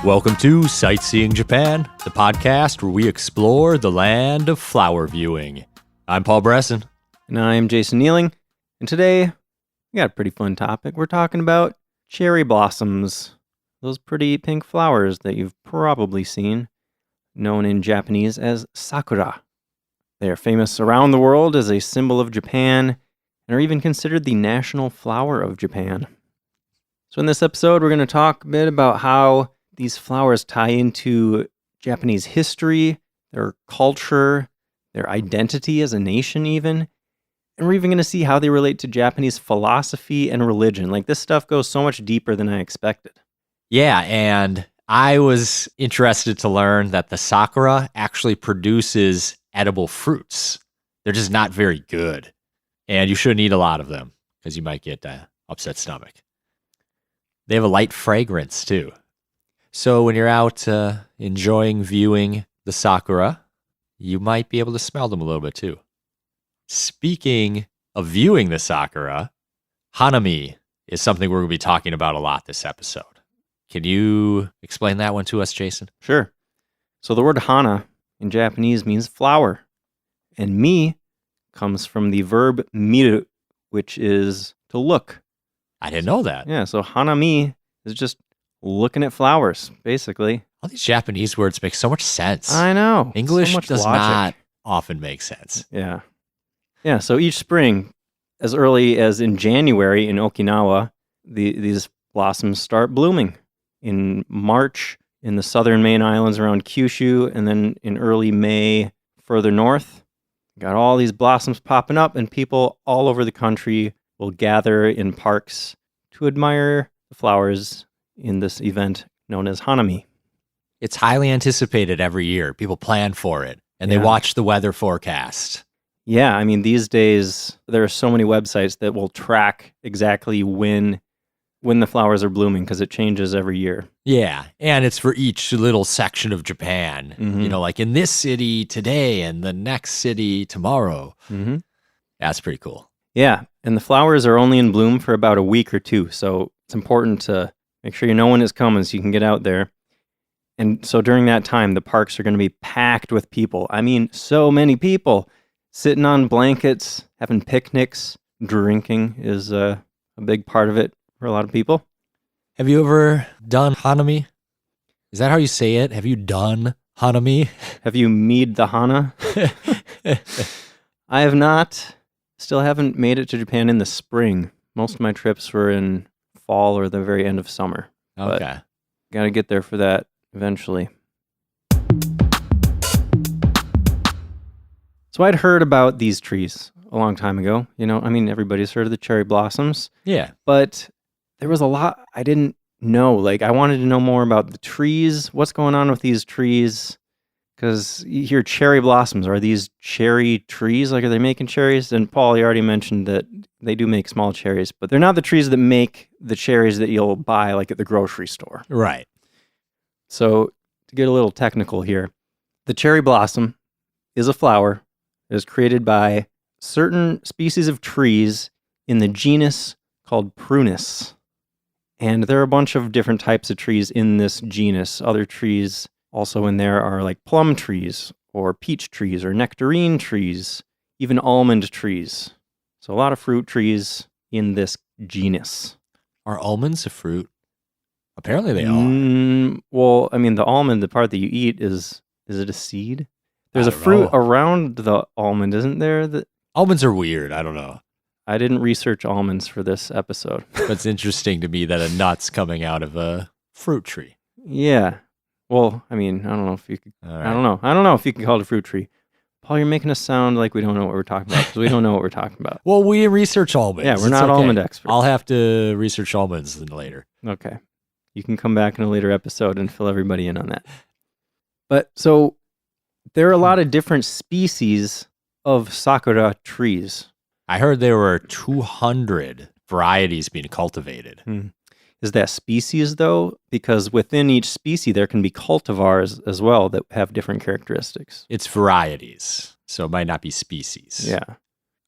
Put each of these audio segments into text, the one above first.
Welcome to Sightseeing Japan, the podcast where we explore the land of flower viewing. I'm Paul Bresson. And I'm Jason Nealing. And today, we got a pretty fun topic. We're talking about cherry blossoms. Those pretty pink flowers that you've probably seen, known in Japanese as Sakura. They are famous around the world as a symbol of Japan and are even considered the national flower of Japan. So in this episode, we're going to talk a bit about how these flowers tie into Japanese history, their culture, their identity as a nation even. And we're even going to see how they relate to Japanese philosophy and religion. Like, this stuff goes so much deeper than I expected. Yeah, and I was interested to learn that the sakura actually produces edible fruits. They're just not very good. And you shouldn't eat a lot of them because you might get upset stomach. They have a light fragrance too. So when you're out enjoying viewing the sakura, you might be able to smell them a little bit too. Speaking of viewing the sakura, hanami is something we're going to be talking about a lot this episode. Can you explain that one to us, Jason? Sure. So the word hana in Japanese means flower. And mi comes from the verb miru, which is to look. I didn't know that. Yeah, so hanami is just looking at flowers, basically. All these Japanese words make so much sense. I know. English so much does logic. not often make sense. Yeah. Yeah, so each spring, as early as in January in Okinawa, these blossoms start blooming. In March, in the southern main islands around Kyushu, and then in early May, further north, got all these blossoms popping up, and people all over the country will gather in parks to admire the flowers in this event known as hanami. It's highly anticipated every year. People plan for it, and they watch the weather forecast. Yeah, I mean, these days, there are so many websites that will track exactly when the flowers are blooming, because it changes every year. Yeah, and it's for each little section of Japan. Mm-hmm. You know, like in this city today and the next city tomorrow. Mm-hmm. That's pretty cool. Yeah, and the flowers are only in bloom for about a week or two, so it's important to make sure you know when it's coming so you can get out there. And so during that time, the parks are going to be packed with people. I mean, so many people sitting on blankets, having picnics, drinking is a big part of it for a lot of people. Have you ever done hanami? Is that how you say it? Have you done hanami? Have you mead the hana? I have not. Still haven't made it to Japan in the spring. Most of my trips were in fall or the very end of summer. Okay. Got to get there for that eventually. So I'd heard about these trees a long time ago. You know, I mean, everybody's heard of the cherry blossoms. Yeah. But there was a lot I didn't know. Like, I wanted to know more about the trees. What's going on with these trees? Because you hear cherry blossoms. Are these cherry trees? Like, are they making cherries? And Paul, you already mentioned that they do make small cherries, but they're not the trees that make the cherries that you'll buy, like, at the grocery store. Right. So, to get a little technical here, the cherry blossom is a flower that is created by certain species of trees in the genus called Prunus. And there are a bunch of different types of trees in this genus. Other trees also in there are like plum trees or peach trees or nectarine trees, even almond trees. So a lot of fruit trees in this genus. Are almonds a fruit? Apparently they are. Well, I mean, the almond, the part that you eat, is it a seed? There's a fruit around the almond, isn't there? Almonds are weird. I don't know. I didn't research almonds for this episode. But it's interesting to me that a nut's coming out of a fruit tree. Yeah. Well, I mean, I don't know if you could. All right. I don't know if you can call it a fruit tree. Paul, you're making us sound like we don't know what we're talking about, because we don't know what we're talking about. Well, we research almonds. Yeah, we're not almond experts. I'll have to research almonds later. Okay. You can come back in a later episode and fill everybody in on that. But so there are a lot of different species of sakura trees. I heard there were 200 varieties being cultivated. Is that species, though? Because within each species, there can be cultivars as well that have different characteristics. It's varieties, so it might not be species. Yeah.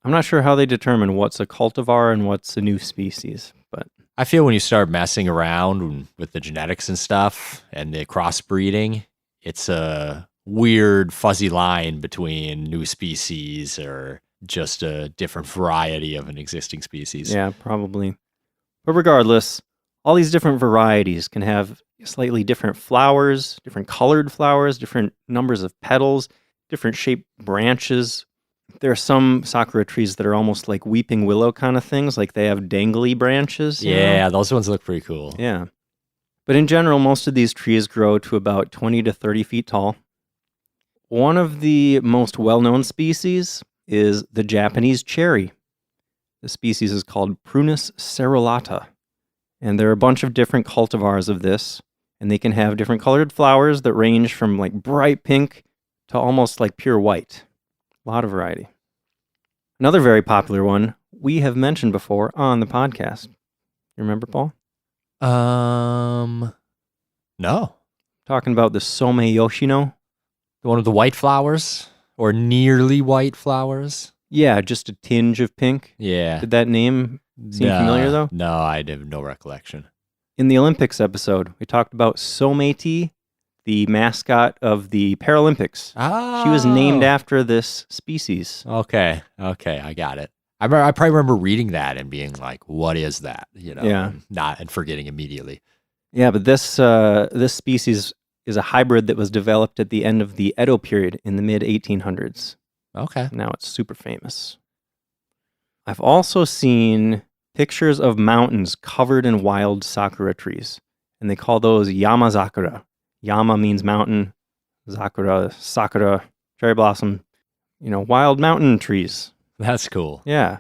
I'm not sure how they determine what's a cultivar and what's a new species, but I feel when you start messing around with the genetics and stuff and the crossbreeding, it's a weird fuzzy line between new species or just a different variety of an existing species. Yeah, probably. But regardless, all these different varieties can have slightly different flowers, different colored flowers, different numbers of petals, different shaped branches. There are some Sakura trees that are almost like weeping willow kind of things, like they have dangly branches. Yeah, those ones look pretty cool. Yeah. But in general, most of these trees grow to about 20 to 30 feet tall. One of the most well-known species is the Japanese cherry. The species is called Prunus cerulata. And there are a bunch of different cultivars of this, and they can have different colored flowers that range from like bright pink to almost like pure white. A lot of variety. Another very popular one we have mentioned before on the podcast. You remember, Paul? No. Talking about the Some Yoshino. One of the white flowers or nearly white flowers. Yeah, just a tinge of pink. Yeah. Did that name seem familiar, though? No, I have no recollection. In the Olympics episode, we talked about Someti, the mascot of the Paralympics. Oh. She was named after this species. Okay, I got it. I probably remember reading that and being like, "What is that?" Yeah. and forgetting immediately. Yeah, but this species is a hybrid that was developed at the end of the Edo period in the mid-1800s. Okay. Now it's super famous. I've also seen pictures of mountains covered in wild sakura trees, and they call those yamazakura. Yama means mountain, sakura, cherry blossom, wild mountain trees. That's cool. Yeah.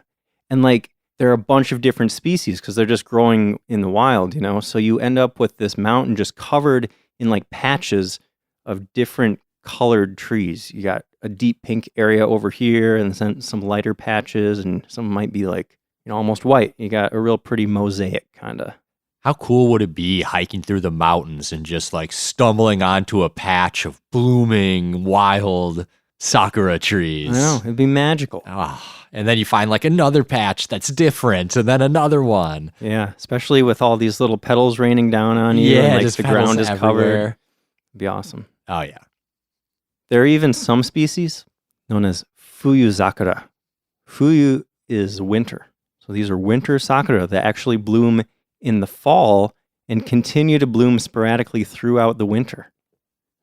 And there are a bunch of different species because they're just growing in the wild, So you end up with this mountain just covered in patches of different colored trees. You got a deep pink area over here and then some lighter patches, and some might be almost white. You got a real pretty mosaic kind of. How cool would it be hiking through the mountains and just stumbling onto a patch of blooming wild sakura trees? I know, it'd be magical. And then you find another patch that's different and then another one. Yeah, especially with all these little petals raining down on you. Yeah, and just the petals ground is everywhere. covered. It'd be awesome. Oh, yeah. There are even some species known as fuyuzakura. Fuyu is winter. So these are winter sakura that actually bloom in the fall and continue to bloom sporadically throughout the winter.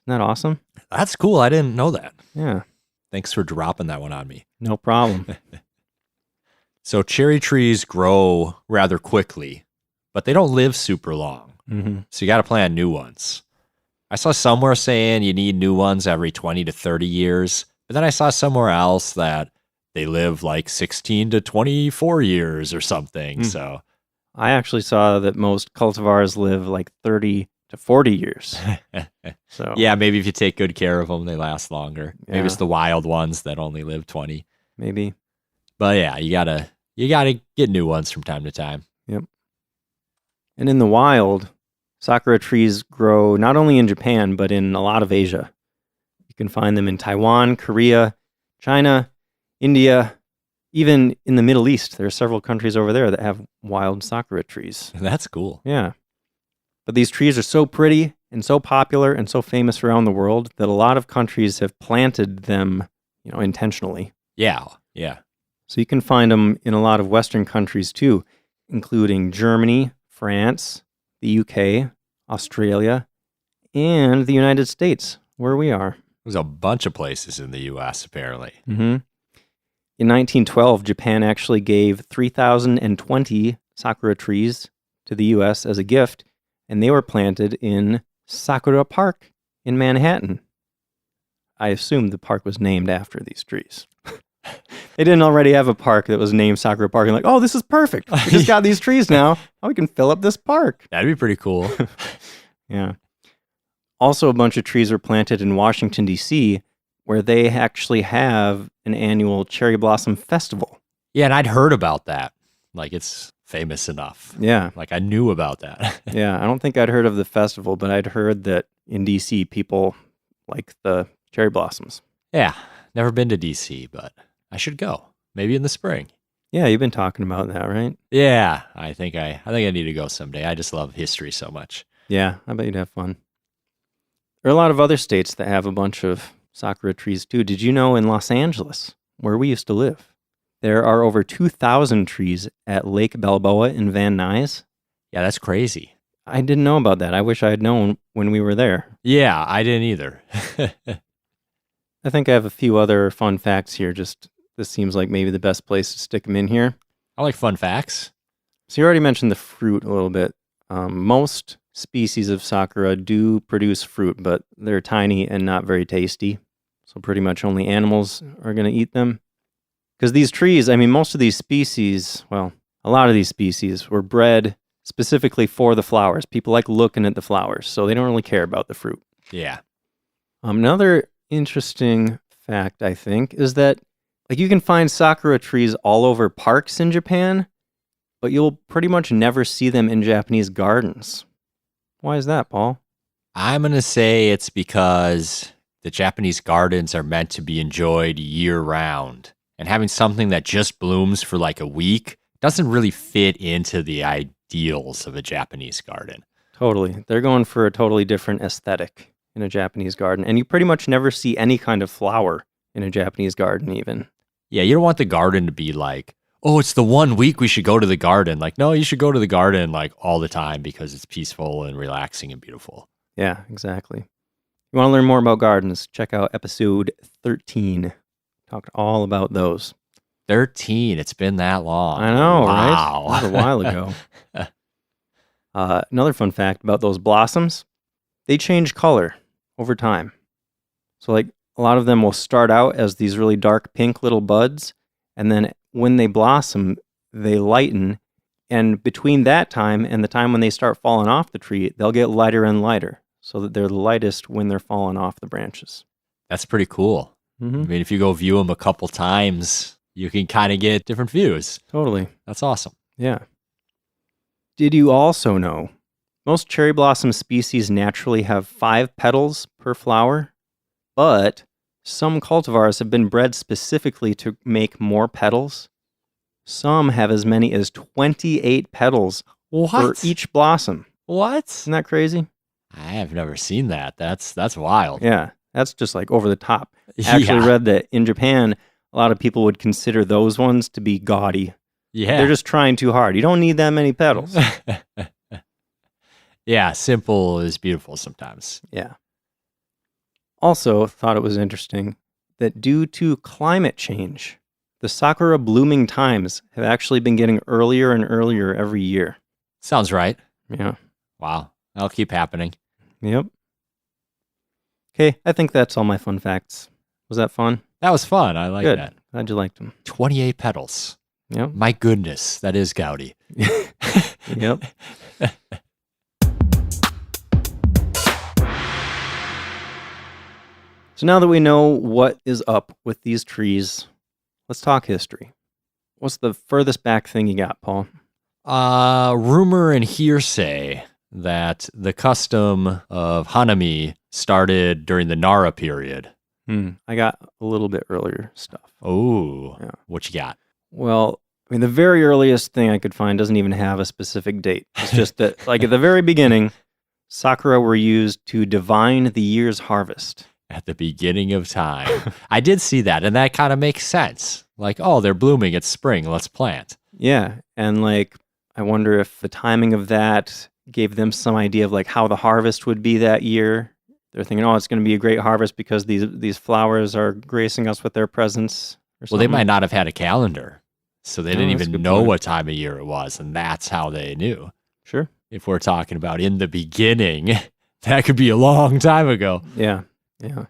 Isn't that awesome? That's cool. I didn't know that. Yeah. Thanks for dropping that one on me. No problem. So cherry trees grow rather quickly, but they don't live super long. Mm-hmm. So you got to plant new ones. I saw somewhere saying you need new ones every 20 to 30 years, but then I saw somewhere else that they live 16 to 24 years or something. So I actually saw that most cultivars live 30 to 40 years. So yeah, maybe if you take good care of them, they last longer. Yeah. Maybe it's the wild ones that only live 20. Maybe. But yeah, you gotta get new ones from time to time. Yep. And in the wild, sakura trees grow not only in Japan, but in a lot of Asia. You can find them in Taiwan, Korea, China, India, even in the Middle East. There are several countries over there that have wild sakura trees. That's cool. Yeah. But these trees are so pretty and so popular and so famous around the world that a lot of countries have planted them, intentionally. Yeah. So you can find them in a lot of Western countries too, including Germany, France, the UK, Australia, and the United States, where we are. There's a bunch of places in the U.S., apparently. Mm-hmm. In 1912, Japan actually gave 3,020 sakura trees to the U.S. as a gift, and they were planted in Sakura Park in Manhattan. I assume the park was named after these trees. They didn't already have a park that was named Sakura Park, and this is perfect. We just got these trees now. We can fill up this park. That'd be pretty cool. Yeah. Also, a bunch of trees were planted in Washington, D.C., where they actually have an annual cherry blossom festival. Yeah, and I'd heard about that. It's famous enough. Yeah. I knew about that. Yeah, I don't think I'd heard of the festival, but I'd heard that in D.C. people like the cherry blossoms. Yeah, never been to D.C., but I should go. Maybe in the spring. Yeah, you've been talking about that, right? Yeah, I think I need to go someday. I just love history so much. Yeah, I bet you'd have fun. There are a lot of other states that have a bunch of sakura trees too. Did you know in Los Angeles, where we used to live, there are over 2,000 trees at Lake Balboa in Van Nuys? Yeah, that's crazy. I didn't know about that. I wish I had known when we were there. Yeah, I didn't either. I think I have a few other fun facts here. Just this seems like maybe the best place to stick them in here. I like fun facts. So you already mentioned the fruit a little bit. Most species of sakura do produce fruit, but they're tiny and not very tasty. So pretty much only animals are going to eat them. Because these trees, I mean, most of these species, well, a lot of these species were bred specifically for the flowers. People like looking at the flowers, so they don't really care about the fruit. Yeah. Another interesting fact, I think, is that like you can find sakura trees all over parks in Japan, but you'll pretty much never see them in Japanese gardens. Why is that, Paul? I'm going to say it's because the Japanese gardens are meant to be enjoyed year round. And having something that just blooms for like a week doesn't really fit into the ideals of a Japanese garden. Totally. They're going for a totally different aesthetic in a Japanese garden. And you pretty much never see any kind of flower in a Japanese garden, even. Yeah, you don't want the garden to be like, oh, it's the 1 week we should go to the garden. Like, no, you should go to the garden like all the time because it's peaceful and relaxing and beautiful. Yeah, exactly. You want to learn more about gardens? Check out episode 13. Talked all about those. 13. It's been that long. I know, wow. Right? That was a while ago. Another fun fact about those blossoms, they change color over time. So like a lot of them will start out as these really dark pink little buds, and then when they blossom, they lighten. And between that time and the time when they start falling off the tree, they'll get lighter and lighter so that they're the lightest when they're falling off the branches. That's pretty cool. Mm-hmm. I mean, if you go view them a couple times, you can kind of get different views. Totally. That's awesome. Yeah. Did you also know most cherry blossom species naturally have 5 petals per flower, but some cultivars have been bred specifically to make more petals. Some have as many as 28 petals for each blossom. What? Isn't that crazy? I have never seen that. That's wild. Yeah, that's just like over the top. I actually read that in Japan, a lot of people would consider those ones to be gaudy. Yeah. They're just trying too hard. You don't need that many petals. Yeah, simple is beautiful sometimes. Yeah. Also, thought it was interesting that due to climate change, the sakura blooming times have actually been getting earlier and earlier every year. Sounds right. Yeah. Wow. That'll keep happening. Yep. Okay, I think that's all my fun facts. Was that fun? That was fun. I like Good. that. Glad you liked them. 28 petals. Yep. My goodness, that is gaudy. Yep. So now that we know what is up with these trees, let's talk history. What's the furthest back thing you got, Paul? Rumor and hearsay that the custom of hanami started during the Nara period. I got a little bit earlier stuff. Oh, Yeah. What you got? Well, I mean, the very earliest thing I could find doesn't even have a specific date. It's just that, like at the very beginning, sakura were used to divine the year's harvest. At the beginning of time. I did see that, and that kind of makes sense. Like, oh, they're blooming, it's spring, let's plant. Yeah, and like, I wonder if the timing of that gave them some idea of like how the harvest would be that year. They're thinking, oh, it's going to be a great harvest because these flowers are gracing us with their presence. Well, they might not have had a calendar, so they didn't that's a even good know point. what time of year it was, and that's how they knew. Sure. If we're talking about in the beginning, that could be a long time ago. Yeah. Yeah.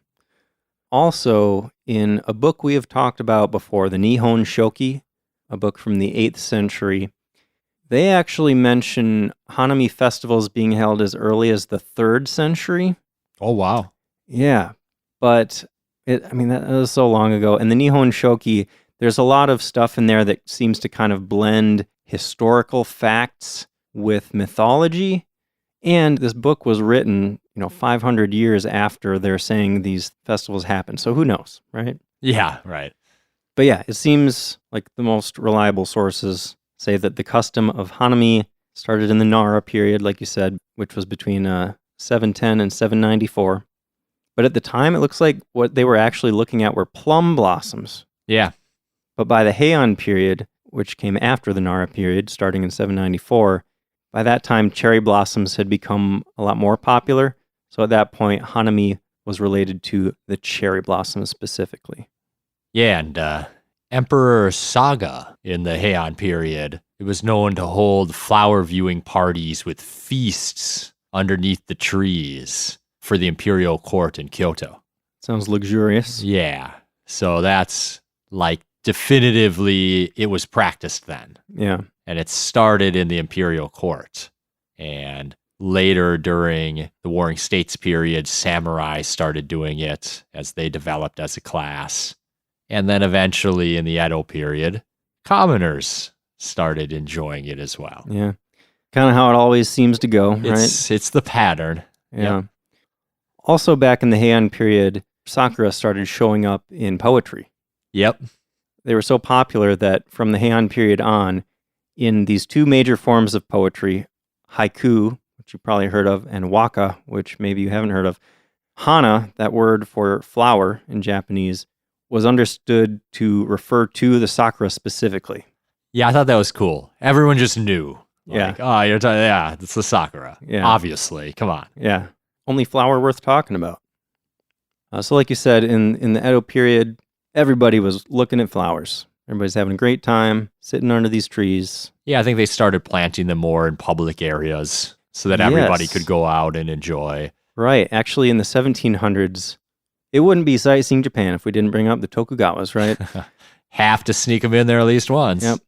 Also, in a book we have talked about before, the Nihon Shoki, a book from the 8th century, they actually mention Hanami festivals being held as early as the 3rd century. Oh, wow. Yeah, but that was so long ago. And the Nihon Shoki, there's a lot of stuff in there that seems to kind of blend historical facts with mythology. And this book was written, 500 years after they're saying these festivals happened. So who knows, right? Yeah, right. But yeah, it seems like the most reliable sources say that the custom of hanami started in the Nara period, like you said, which was between 710 and 794. But at the time, it looks like what they were actually looking at were plum blossoms. Yeah. But by the Heian period, which came after the Nara period, starting in 794, by that time, cherry blossoms had become a lot more popular. So at that point, hanami was related to the cherry blossoms specifically. Yeah, and Emperor Saga in the Heian period, it was known to hold flower viewing parties with feasts underneath the trees for the imperial court in Kyoto. Sounds luxurious. Yeah. So that's like definitively it was practiced then. Yeah. And it started in the imperial court. And later during the Warring States period, samurai started doing it as they developed as a class. And then eventually in the Edo period, commoners started enjoying it as well. Yeah. Kind of how it always seems to go, right? It's the pattern. Yeah. Yep. Also, back in the Heian period, Sakura started showing up in poetry. Yep. They were so popular that from the Heian period on, in these two major forms of poetry, haiku, which you probably heard of, and waka, which maybe you haven't heard of, hana, that word for flower in Japanese, was understood to refer to the Sakura specifically. Yeah, I thought that was cool. Everyone just knew. Like, Yeah. oh, you're talking, yeah, it's the Sakura. Yeah. Obviously. Come on. Yeah. Only flower worth talking about. So like you said, in the Edo period, everybody was looking at flowers. Everybody's having a great time, sitting under these trees. Yeah, I think they started planting them more in public areas so that everybody Yes. could go out and enjoy. Right. Actually, in the 1700s, it wouldn't be sightseeing Japan if we didn't bring up the Tokugawas, right? Have to sneak them in there at least once. Yep.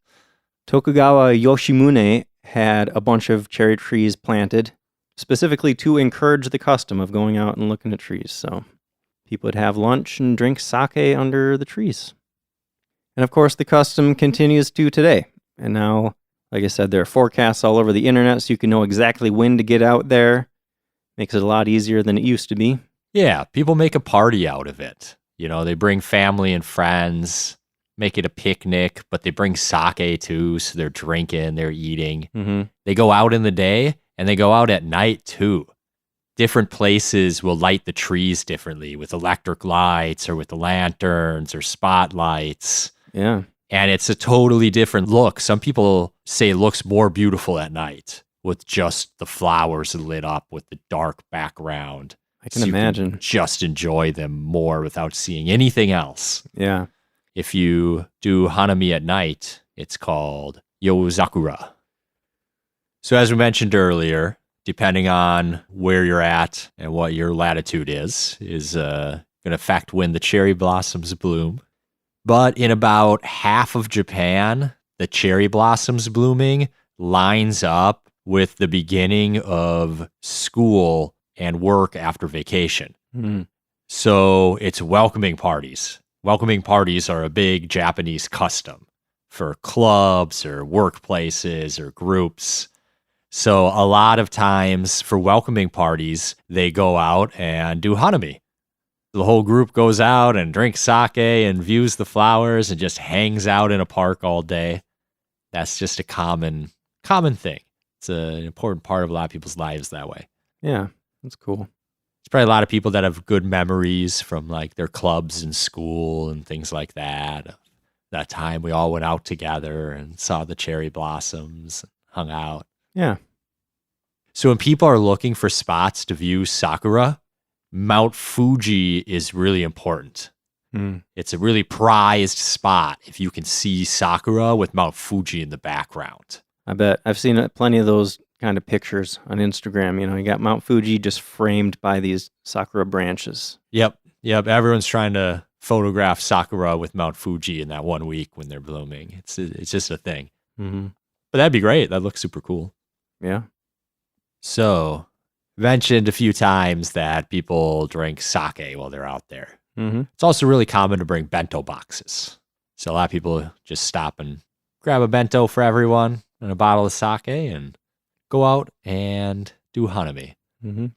Tokugawa Yoshimune had a bunch of cherry trees planted, specifically to encourage the custom of going out and looking at trees. So people would have lunch and drink sake under the trees. And of course, the custom continues to today. And now, like I said, there are forecasts all over the internet so you can know exactly when to get out there. Makes it a lot easier than it used to be. Yeah, people make a party out of it. You know, they bring family and friends, make it a picnic, but they bring sake too, so they're drinking, they're eating. Mm-hmm. They go out in the day and they go out at night too. Different places will light the trees differently with electric lights or with the lanterns or spotlights. Yeah. And it's a totally different look. Some people say it looks more beautiful at night with just the flowers lit up with the dark background. I can So you imagine. just enjoy them more without seeing anything else. Yeah. If you do hanami at night, it's called Yozakura. So as we mentioned earlier, depending on where you're at and what your latitude is going to affect when the cherry blossoms bloom. But in about half of Japan, the cherry blossoms blooming lines up with the beginning of school and work after vacation. Mm. So it's welcoming parties. Welcoming parties are a big Japanese custom for clubs or workplaces or groups. So a lot of times for welcoming parties, they go out and do hanami. The whole group goes out and drinks sake and views the flowers and just hangs out in a park all day. That's just a common thing. It's an important part of a lot of people's lives that way. Yeah. That's cool. There's probably a lot of people that have good memories from like their clubs in school and things like that. That time we all went out together and saw the cherry blossoms, hung out. Yeah. So when people are looking for spots to view Sakura, Mount Fuji is really important. Mm. It's a really prized spot if you can see Sakura with Mount Fuji in the background. I bet. I've seen plenty of those kind of pictures on Instagram. You know, you got Mount Fuji just framed by these sakura branches. Yep. Everyone's trying to photograph Sakura with Mount Fuji in that 1 week when they're blooming. It's just a thing. Mm-hmm. But that'd be great. That looks super cool. Yeah. So, mentioned a few times that people drink sake while they're out there. Mm-hmm. It's also really common to bring bento boxes. So a lot of people just stop and grab a bento for everyone and a bottle of sake and go out and do hanami. Mm-hmm.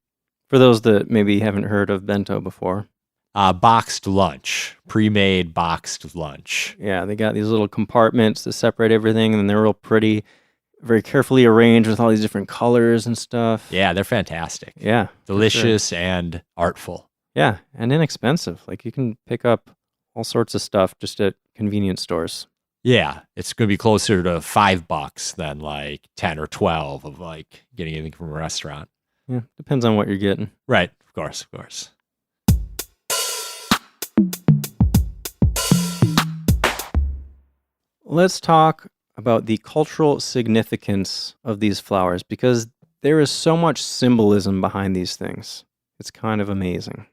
For those that maybe haven't heard of bento before. Boxed lunch, pre-made boxed lunch. Yeah, they got these little compartments that separate everything, and they're real pretty, very carefully arranged with all these different colors and stuff. Yeah, they're fantastic. Yeah. Delicious and artful. Yeah, and inexpensive. Like you can pick up all sorts of stuff just at convenience stores. Yeah, it's going to be closer to $5 than like 10 or 12 of like getting anything from a restaurant. Yeah, depends on what you're getting. Right, of course. Let's talk about the cultural significance of these flowers because there is so much symbolism behind these things. It's kind of amazing.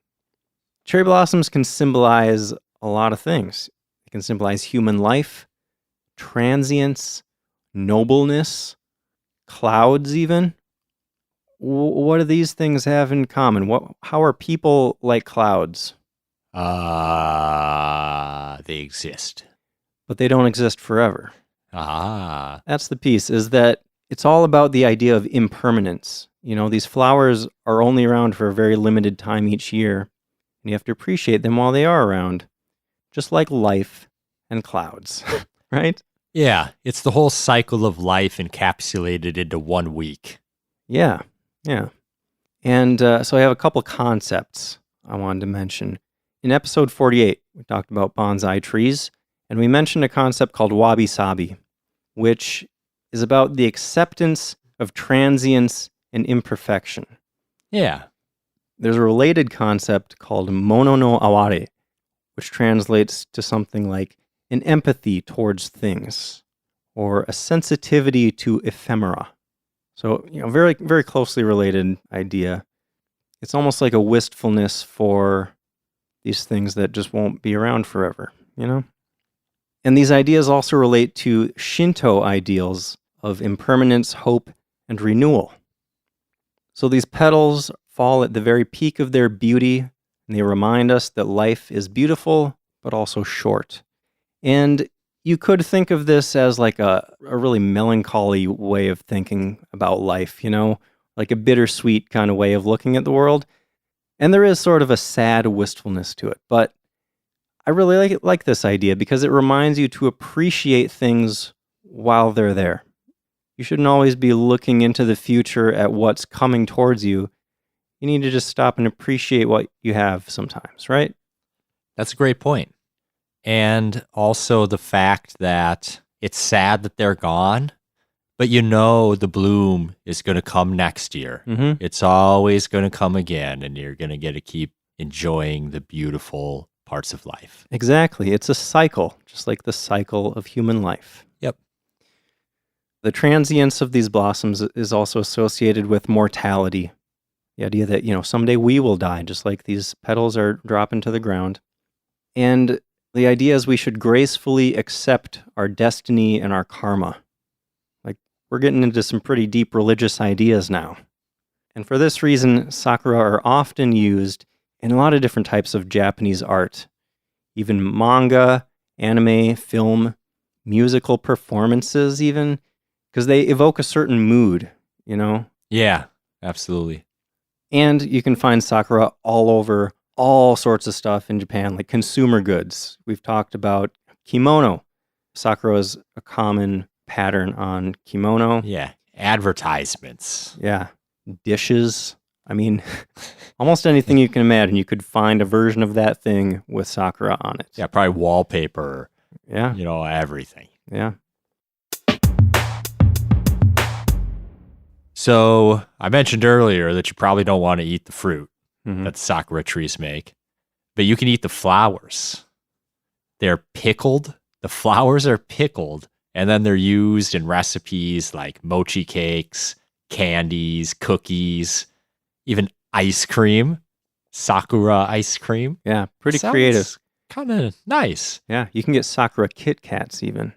Cherry blossoms can symbolize a lot of things. It can symbolize human life, transience, nobleness, clouds even. What do these things have in common? How are people like clouds? They exist. But they don't exist forever. That's the piece, is that it's all about the idea of impermanence. You know, these flowers are only around for a very limited time each year, and you have to appreciate them while they are around, just like life and clouds, right? Yeah, it's the whole cycle of life encapsulated into 1 week. Yeah. And so I have a couple concepts I wanted to mention. In episode 48, we talked about bonsai trees, and we mentioned a concept called wabi-sabi, which is about the acceptance of transience and imperfection. Yeah. There's a related concept called mono no aware, which translates to something like an empathy towards things or a sensitivity to ephemera. So, very, very closely related idea. It's almost like a wistfulness for these things that just won't be around forever, And these ideas also relate to Shinto ideals of impermanence, hope, and renewal. So these petals fall at the very peak of their beauty, and they remind us that life is beautiful, but also short. And you could think of this as like a really melancholy way of thinking about life, like a bittersweet kind of way of looking at the world. And there is sort of a sad wistfulness to it. But I really like this idea because it reminds you to appreciate things while they're there. You shouldn't always be looking into the future at what's coming towards you. You need to just stop and appreciate what you have sometimes, right? That's a great point. And also the fact that it's sad that they're gone, but the bloom is going to come next year. Mm-hmm. It's always going to come again, and you're going to get to keep enjoying the beautiful parts of life. Exactly. It's a cycle, just like the cycle of human life. Yep. The transience of these blossoms is also associated with mortality. The idea that, someday we will die, just like these petals are dropping to the ground. And the idea is we should gracefully accept our destiny and our karma. Like, we're getting into some pretty deep religious ideas now. And for this reason, sakura are often used in a lot of different types of Japanese art, even manga, anime, film, musical performances even, because they evoke a certain mood, Yeah, absolutely. And you can find sakura all over all sorts of stuff in Japan, like consumer goods. We've talked about kimono. Sakura is a common pattern on kimono. Yeah, advertisements. Yeah, dishes. I mean, almost anything you can imagine, you could find a version of that thing with sakura on it. Yeah, probably wallpaper. Yeah. Everything. Yeah. So I mentioned earlier that you probably don't want to eat the fruit Mm-hmm. that sakura trees make, but you can eat the flowers. They're pickled. The flowers are pickled, and then they're used in recipes like mochi cakes, candies, cookies, even ice cream, sakura ice cream. Yeah, pretty creative. Kind of nice. Yeah, you can get sakura Kit Kats even.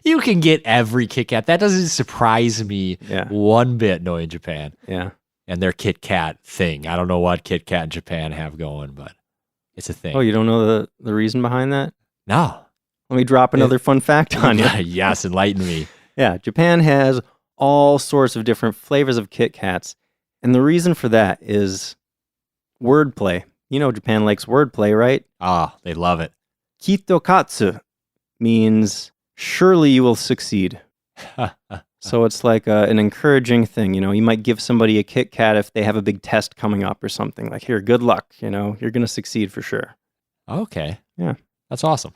You can get every Kit Kat. That doesn't surprise me one bit knowing Japan. Yeah. And their Kit Kat thing. I don't know what Kit Kat in Japan have going, but it's a thing. Oh, you don't know the reason behind that? No. Let me drop another fun fact on you. Yes, enlighten me. Yeah, Japan has all sorts of different flavors of Kit Kats. And the reason for that is wordplay. You know Japan likes wordplay, right? Ah, they love it. Kitokatsu means surely you will succeed. So it's like an encouraging thing. You might give somebody a Kit Kat if they have a big test coming up or something. Like, here, good luck. You're going to succeed for sure. Okay. Yeah. That's awesome.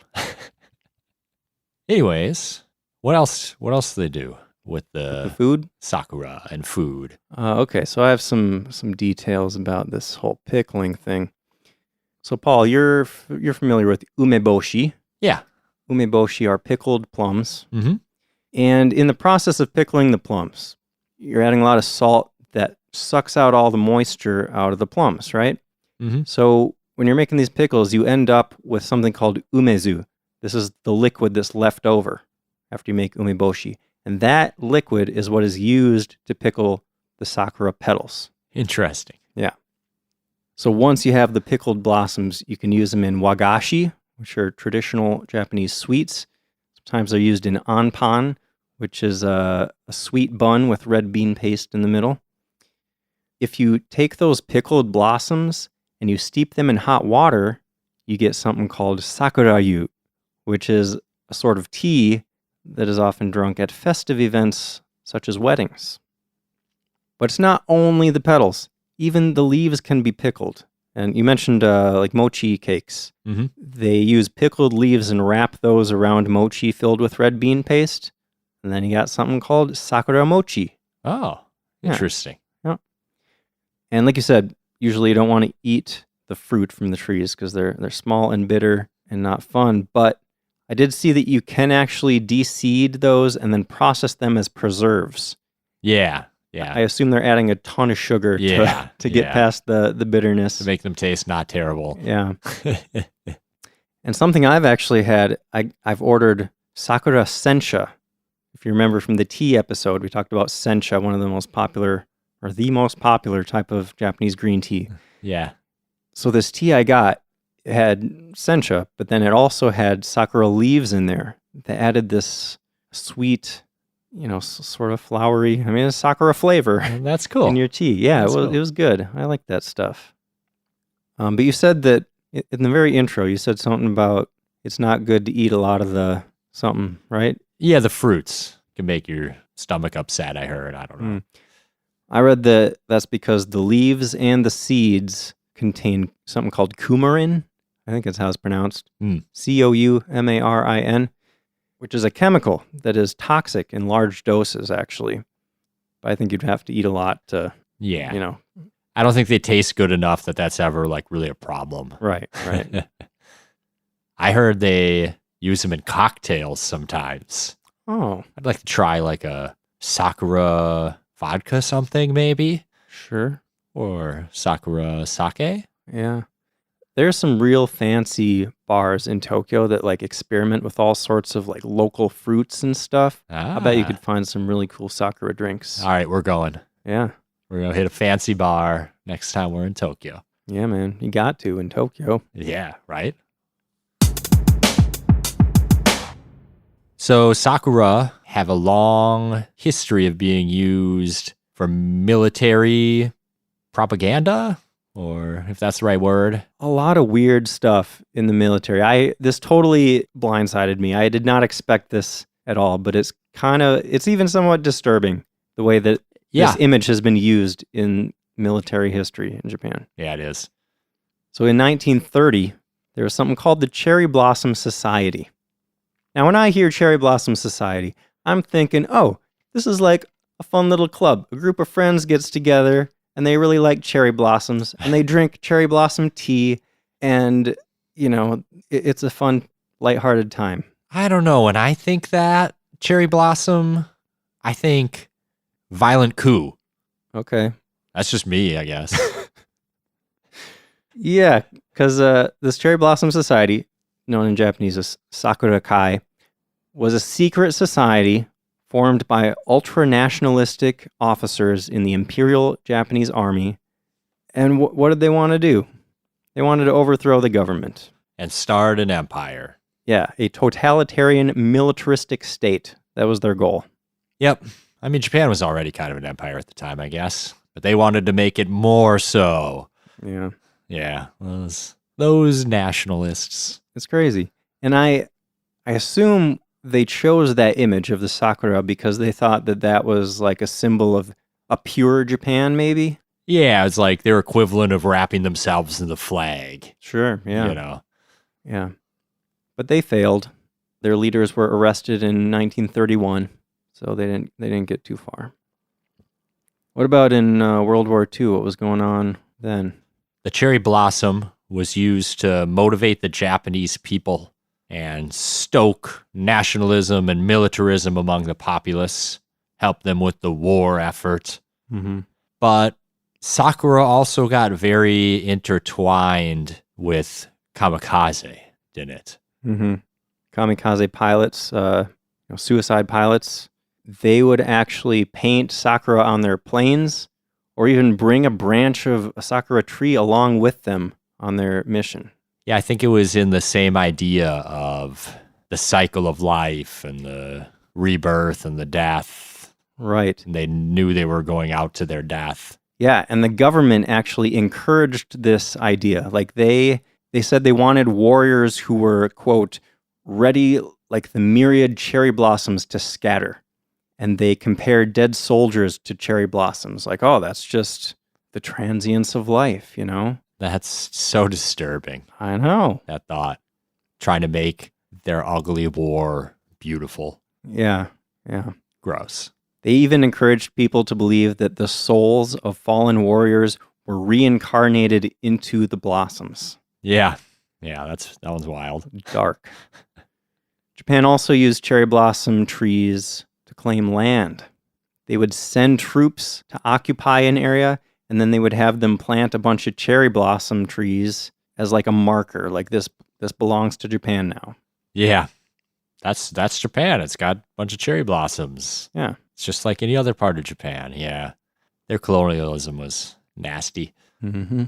Anyways, what else do they do with The food? Sakura and food? Okay, so I have some details about this whole pickling thing. So Paul, you're familiar with umeboshi. Yeah. Umeboshi are pickled plums. Mm-hmm. And in the process of pickling the plums, you're adding a lot of salt that sucks out all the moisture out of the plums, right? Mm-hmm. So when you're making these pickles, you end up with something called umezu. This is the liquid that's left over after you make umeboshi. And that liquid is what is used to pickle the sakura petals. Interesting. Yeah. So once you have the pickled blossoms, you can use them in wagashi, which are traditional Japanese sweets. Sometimes they're used in anpan, which is a sweet bun with red bean paste in the middle. If you take those pickled blossoms and you steep them in hot water, you get something called sakurayu, which is a sort of tea that is often drunk at festive events such as weddings. But it's not only the petals. Even the leaves can be pickled. And you mentioned like mochi cakes. Mm-hmm. They use pickled leaves and wrap those around mochi filled with red bean paste. And then you got something called sakura mochi. Oh, interesting. Yeah. And like you said, usually you don't want to eat the fruit from the trees because they're small and bitter and not fun. But I did see that you can actually de-seed those and then process them as preserves. Yeah. Yeah. I assume they're adding a ton of sugar to get past the bitterness. To make them taste not terrible. Yeah. And something I've actually had, I've ordered Sakura Sencha. If you remember from the tea episode, we talked about Sencha, one of the most popular, or the most popular type of Japanese green tea. Yeah. So this tea I got had Sencha, but then it also had Sakura leaves in there. They added this sweet, sort of flowery, a Sakura flavor That's cool. in your tea. Yeah, it was good. I like that stuff. But you said that in the very intro, you said something about it's not good to eat a lot of the something, right? Yeah, the fruits can make your stomach upset, I heard. I don't know. I read that that's because the leaves and the seeds contain something called coumarin. I think that's how it's pronounced. Coumarin, which is a chemical that is toxic in large doses, actually. But I think you'd have to eat a lot to, I don't think they taste good enough that that's ever like really a problem. Right. I heard they use them in cocktails sometimes. Oh. I'd like to try like a Sakura vodka something maybe. Sure. Or Sakura sake. Yeah. There's some real fancy bars in Tokyo that like experiment with all sorts of like local fruits and stuff. I bet you could find some really cool Sakura drinks. All right, we're going. Yeah. We're going to hit a fancy bar next time we're in Tokyo. Yeah, man. You got to in Tokyo. Yeah, right? So Sakura have a long history of being used for military propaganda, or if that's the right word. A lot of weird stuff in the military. This totally blindsided me. I did not expect this at all, but it's even somewhat disturbing the way that this image has been used in military history in Japan. Yeah, it is. So in 1930, there was something called the Cherry Blossom Society. Now, when I hear Cherry Blossom Society, I'm thinking, oh, this is like a fun little club. A group of friends gets together and they really like cherry blossoms and they drink cherry blossom tea and, it's a fun, lighthearted time. I don't know. When I think that cherry blossom, I think violent coup. Okay. That's just me, I guess. Yeah, because this Cherry Blossom Society, known in Japanese as Sakura Kai, was a secret society formed by ultra-nationalistic officers in the Imperial Japanese Army. And what did they want to do? They wanted to overthrow the government. And start an empire. Yeah, a totalitarian militaristic state. That was their goal. Yep. I mean, Japan was already kind of an empire at the time, I guess. But they wanted to make it more so. Yeah. Yeah, those nationalists. It's crazy. And I assume they chose that image of the Sakura because they thought that that was like a symbol of a pure Japan, maybe? Yeah, it's like their equivalent of wrapping themselves in the flag. Sure, yeah. You know. Yeah. But they failed. Their leaders were arrested in 1931, so they didn't get too far. What about in World War II? What was going on then? The cherry blossom was used to motivate the Japanese people and stoke nationalism and militarism among the populace, help them with the war effort. Mm-hmm. But Sakura also got very intertwined with kamikaze, didn't it? Mm-hmm. Kamikaze pilots, suicide pilots, they would actually paint Sakura on their planes or even bring a branch of a Sakura tree along with them on their mission. Yeah, I think it was in the same idea of the cycle of life and the rebirth and the death. Right. And they knew they were going out to their death. Yeah, and the government actually encouraged this idea. Like they said they wanted warriors who were, quote, ready like the myriad cherry blossoms to scatter. And they compared dead soldiers to cherry blossoms. Like, oh, that's just the transience of life, you know? That's so disturbing. I know. That thought. Trying to make their ugly war beautiful. Yeah. Gross. They even encouraged people to believe that the souls of fallen warriors were reincarnated into the blossoms. Yeah, that one's wild. Dark. Japan also used cherry blossom trees to claim land. They would send troops to occupy an area, and then they would have them plant a bunch of cherry blossom trees as like a marker, like this belongs to Japan now. Yeah, that's Japan. It's got a bunch of cherry blossoms. Yeah. It's just like any other part of Japan. Yeah, their colonialism was nasty. Mm-hmm.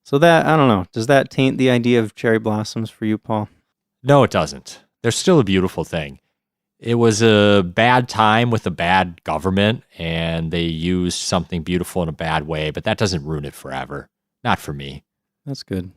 So that, I don't know, does that taint the idea of cherry blossoms for you, Paul? No, it doesn't. They're still a beautiful thing. It was a bad time with a bad government, and they used something beautiful in a bad way, but that doesn't ruin it forever. Not for me. That's good.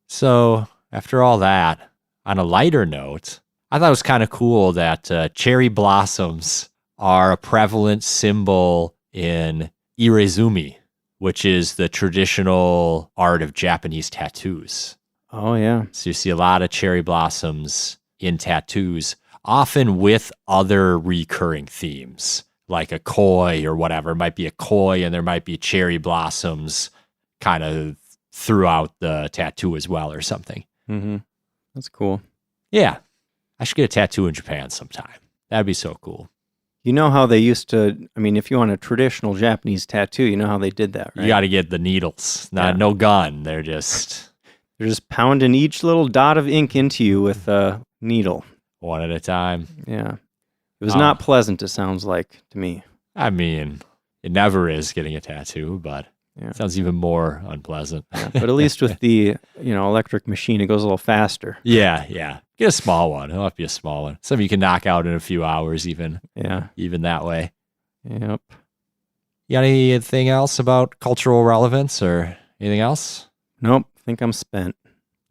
So, after all that, on a lighter note, I thought it was kind of cool that cherry blossoms are a prevalent symbol in irezumi, which is the traditional art of Japanese tattoos. Oh, yeah. So you see a lot of cherry blossoms in tattoos, often with other recurring themes, like a koi or whatever. It might be a koi and there might be cherry blossoms kind of throughout the tattoo as well or something. Mm-hmm. That's cool. Yeah. I should get a tattoo in Japan sometime. That'd be so cool. You know how they used to, I mean, if you want a traditional Japanese tattoo, you know how they did that, right? You got to get the needles. No gun. They're just pounding each little dot of ink into you with a needle. one at a time. Yeah. It was not pleasant, it sounds like, to me. I mean, it never is getting a tattoo, but it sounds even more unpleasant. Yeah, but at least with the, electric machine, it goes a little faster. Yeah. Get a small one. It'll have to be a small one. Something you can knock out in a few hours even. Yeah. Even that way. Yep. You got anything else about cultural relevance or anything else? Nope. I think I'm spent.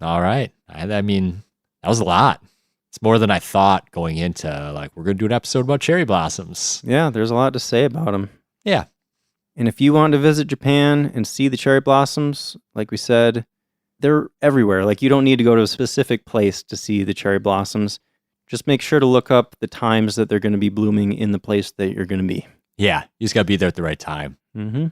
All right. I mean, that was a lot. It's more than I thought going into, we're going to do an episode about cherry blossoms. Yeah, there's a lot to say about them. Yeah. And if you want to visit Japan and see the cherry blossoms, like we said, they're everywhere. Like, you don't need to go to a specific place to see the cherry blossoms. Just make sure to look up the times that they're going to be blooming in the place that you're going to be. Yeah, you just got to be there at the right time. Mm-hmm.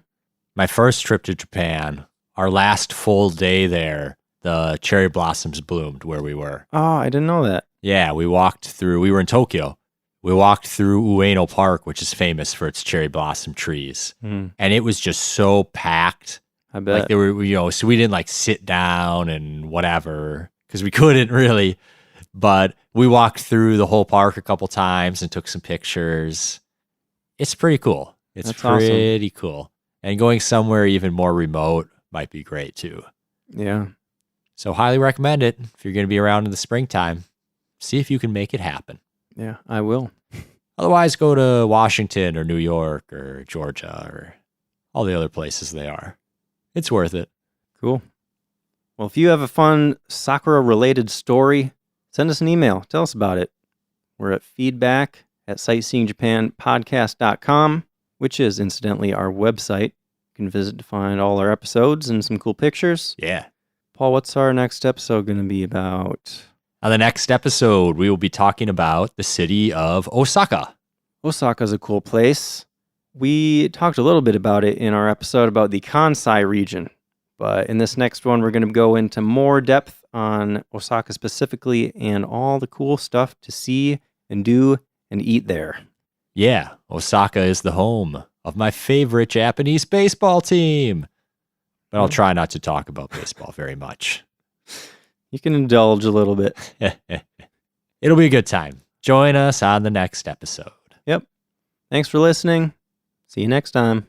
My first trip to Japan, our last full day there, the cherry blossoms bloomed where we were. Oh, I didn't know that. Yeah, we were in Tokyo. We walked through Ueno Park, which is famous for its cherry blossom trees. And it was just so packed. I bet. Like, there were, so we didn't sit down and whatever, because we couldn't really. But we walked through the whole park a couple times and took some pictures. It's pretty cool. It's pretty cool. And going somewhere even more remote might be great too. Yeah. So highly recommend it if you're going to be around in the springtime. See if you can make it happen. Yeah, I will. Otherwise, go to Washington or New York or Georgia or all the other places they are. It's worth it. Cool. Well, if you have a fun Sakura-related story, send us an email. Tell us about it. We're at feedback@sightseeingjapanpodcast.com, which is incidentally our website. You can visit to find all our episodes and some cool pictures. Yeah. Paul, what's our next episode going to be about? On the next episode, we will be talking about the city of Osaka. Osaka's a cool place. We talked a little bit about it in our episode about the Kansai region. But in this next one, we're going to go into more depth on Osaka specifically and all the cool stuff to see and do and eat there. Yeah, Osaka is the home of my favorite Japanese baseball team. But I'll try not to talk about baseball very much. You can indulge a little bit. It'll be a good time. Join us on the next episode. Yep. Thanks for listening. See you next time.